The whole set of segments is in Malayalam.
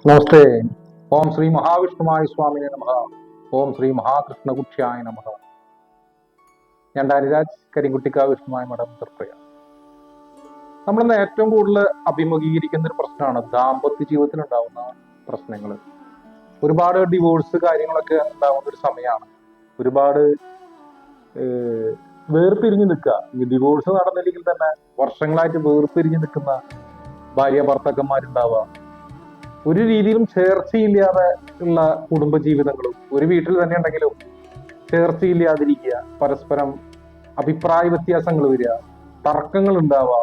നമസ്തേ. ഓം ശ്രീ മഹാവിഷ്ണുമായ സ്വാമിനെ നമഃ. ഓം ശ്രീ മഹാകൃഷ്ണകുക്ഷ്യായ നമഃ. ഞാൻ ഡാനിരാജ്, കരിങ്കുട്ടിക്കാവ് വിഷ്ണുമായ മഠം തൃപ്രയ. നമ്മളിന്ന് ഏറ്റവും കൂടുതൽ അഭിമുഖീകരിക്കുന്ന ഒരു പ്രശ്നമാണ് ദാമ്പത്യ ജീവിതത്തിൽ ഉണ്ടാവുന്ന പ്രശ്നങ്ങൾ. ഒരുപാട് ഡിവോഴ്സ് കാര്യങ്ങളൊക്കെ ഉണ്ടാവുന്ന ഒരു സമയമാണ്. ഒരുപാട് വേർപിരിഞ്ഞു നിൽക്കുക. ഈ ഡിവോഴ്സ് നടന്നില്ലെങ്കിൽ തന്നെ വർഷങ്ങളായിട്ട് വേർപിരിഞ്ഞു നിൽക്കുന്ന ഭാര്യ ഭർത്താക്കന്മാരുണ്ടാവുക. ഒരു രീതിയിലും ചേർച്ചയില്ലാതെ ഉള്ള കുടുംബ ജീവിതങ്ങളും ഒരു വീട്ടിൽ തന്നെ ഉണ്ടെങ്കിലും ചേർച്ചയില്ലാതിരിക്കുക, പരസ്പരം അഭിപ്രായ വ്യത്യാസങ്ങൾ വരിക, തർക്കങ്ങൾ ഉണ്ടാവുക,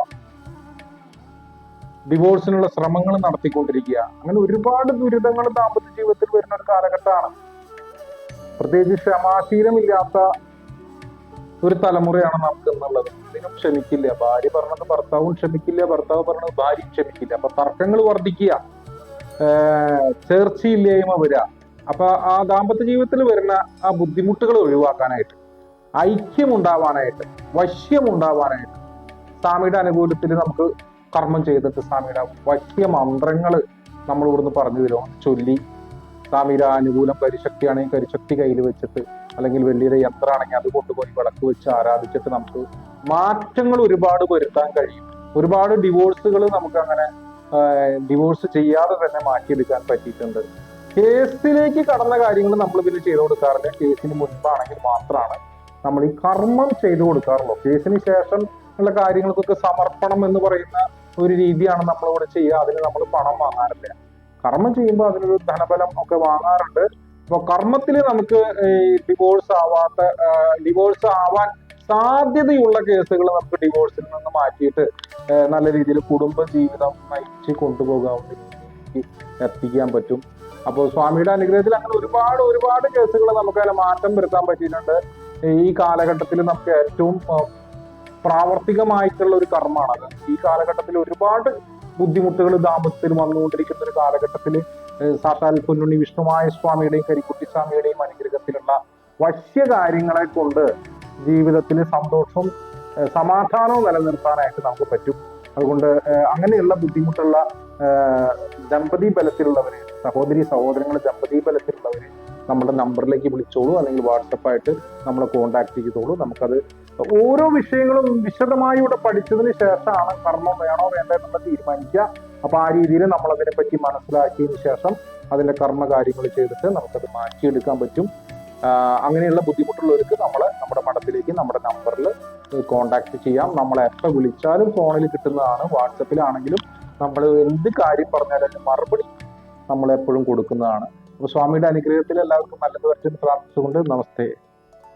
ഡിവോഴ്സിനുള്ള ശ്രമങ്ങൾ നടത്തിക്കൊണ്ടിരിക്കുക. അങ്ങനെ ഒരുപാട് ദുരിതങ്ങൾ ദാമ്പത്യ ജീവിതത്തിൽ വരുന്ന ഒരു കാലഘട്ടമാണ്. പ്രത്യേകിച്ച് ക്ഷമാശീലമില്ലാത്ത ഒരു തലമുറയാണ് നമുക്ക് എന്നുള്ളത്. ഇതിനും ക്ഷമിക്കില്ല. ഭാര്യ പറഞ്ഞത് ഭർത്താവും ക്ഷമിക്കില്ല, ഭർത്താവ് പറഞ്ഞത് ഭാര്യയും ക്ഷമിക്കില്ല. അപ്പൊ തർക്കങ്ങൾ വർദ്ധിക്കുക, ചേർച്ചയില്ലായ്മ വരിക. അപ്പൊ ആ ദാമ്പത്യ ജീവിതത്തിൽ വരുന്ന ആ ബുദ്ധിമുട്ടുകൾ ഒഴിവാക്കാനായിട്ട്, ഐക്യമുണ്ടാവാനായിട്ട്, വശ്യമുണ്ടാവാനായിട്ട് സ്വാമിയുടെ അനുകൂലത്തിൽ നമുക്ക് കർമ്മം ചെയ്തിട്ട് സ്വാമിയുടെ വശ്യ മന്ത്രങ്ങൾ നമ്മൾ ഇവിടുന്ന് പറഞ്ഞു തരുമോ ചൊല്ലി, സ്വാമിയുടെ അനുകൂലം കരിശക്തിയാണെങ്കിൽ കരിശക്തി കയ്യിൽ വെച്ചിട്ട്, അല്ലെങ്കിൽ വലിയൊരു യന്ത്രമാണെങ്കിൽ അത് കൊണ്ടുപോയി വിളക്ക് വെച്ച് ആരാധിച്ചിട്ട് നമുക്ക് മാറ്റങ്ങൾ ഒരുപാട് വരുത്താൻ കഴിയും. ഒരുപാട് ഡിവോഴ്സുകൾ നമുക്ക് അങ്ങനെ ഡിവോഴ്സ് ചെയ്യാതെ തന്നെ മാറ്റിയെടുക്കാൻ പറ്റിയിട്ടുണ്ട്. കേസിലേക്ക് കടന്ന കാര്യങ്ങൾ നമ്മൾ പിന്നെ ചെയ്തു കൊടുക്കാറില്ല. കേസിന് മുൻപാണെങ്കിൽ മാത്രമാണ് നമ്മൾ ഈ കർമ്മം ചെയ്തു കൊടുക്കാറുള്ളൂ. കേസിന് ശേഷം ഉള്ള കാര്യങ്ങൾക്കൊക്കെ സമർപ്പണം എന്ന് പറയുന്ന ഒരു രീതിയാണ് നമ്മളിവിടെ ചെയ്യുക. അതിന് നമ്മൾ പണം വാങ്ങാറില്ല. കർമ്മം ചെയ്യുമ്പോൾ അതിനൊരു ധനബലം ഒക്കെ വാങ്ങാറുണ്ട്. അപ്പൊ കർമ്മത്തിൽ നമുക്ക് ഡിവോഴ്സ് ആവാൻ സാധ്യതയുള്ള കേസുകൾ നമുക്ക് ഡിവോഴ്സിൽ നിന്ന് മാറ്റിയിട്ട് നല്ല രീതിയിൽ കുടുംബ ജീവിതം നയിച്ച് കൊണ്ടുപോകാവുന്ന രീതിയിലേക്ക് എത്തിക്കാൻ പറ്റും. അപ്പോൾ സ്വാമിയുടെ അനുഗ്രഹത്തിൽ അങ്ങനെ ഒരുപാട് കേസുകൾ നമുക്ക് അതിൽ മാറ്റം വരുത്താൻ പറ്റിയിട്ടുണ്ട്. ഈ കാലഘട്ടത്തിൽ നമുക്ക് ഏറ്റവും പ്രാവർത്തികമായിട്ടുള്ള ഒരു കർമ്മമാണത്. ഈ കാലഘട്ടത്തിൽ ഒരുപാട് ബുദ്ധിമുട്ടുകൾ ദാമ്പത്യത്തിൽ വന്നുകൊണ്ടിരിക്കുന്ന ഒരു കാലഘട്ടത്തിൽ സാക്ഷാൽ പൊന്നുണ്ണി വിഷ്ണുമായ സ്വാമിയുടെയും കരിക്കുട്ടി സ്വാമിയുടെയും അനുഗ്രഹത്തിലുള്ള വശ്യ കാര്യങ്ങളെ കൊണ്ട് ജീവിതത്തിൽ സന്തോഷവും സമാധാനവും നിലനിർത്താനായിട്ട് നമുക്ക് പറ്റും. അതുകൊണ്ട് അങ്ങനെയുള്ള ബുദ്ധിമുട്ടുള്ള ദമ്പതി ബലത്തിലുള്ളവര്, സഹോദരങ്ങൾ ദമ്പതി ബലത്തിലുള്ളവര് നമ്മുടെ നമ്പറിലേക്ക് വിളിച്ചോളൂ, അല്ലെങ്കിൽ വാട്സപ്പായിട്ട് നമ്മളെ കോണ്ടാക്ട് ചെയ്തോളൂ. നമുക്കത് ഓരോ വിഷയങ്ങളും വിശദമായി ഇവിടെ പഠിച്ചതിന് ശേഷമാണ് കർമ്മം വേണോ വേണ്ടോ എന്നുള്ളത് തീരുമാനിക്കുക. അപ്പൊ ആ രീതിയിൽ നമ്മൾ അതിനെ പറ്റി മനസ്സിലാക്കിയതിന് ശേഷം അതിന്റെ കർമ്മ കാര്യങ്ങൾ ചെയ്തിട്ട് നമുക്കത് മാറ്റിയെടുക്കാൻ പറ്റും. അങ്ങനെയുള്ള ബുദ്ധിമുട്ടുള്ളവർക്ക് നമ്മുടെ മഠത്തിലേക്ക് നമ്മുടെ നമ്പറിൽ കോണ്ടാക്ട് ചെയ്യാം. നമ്മളെ എപ്പോൾ വിളിച്ചാലും ഫോണിൽ കിട്ടുന്നതാണ്. വാട്സപ്പിലാണെങ്കിലും നമ്മൾ എന്ത് കാര്യം പറഞ്ഞാലും മറുപടി നമ്മൾ എപ്പോഴും കൊടുക്കുന്നതാണ്. അപ്പൊ സ്വാമിയുടെ അനുഗ്രഹത്തിൽ എല്ലാവർക്കും നല്ലത് പറ്റും പ്രാർത്ഥിച്ചുകൊണ്ട് നമസ്തേ.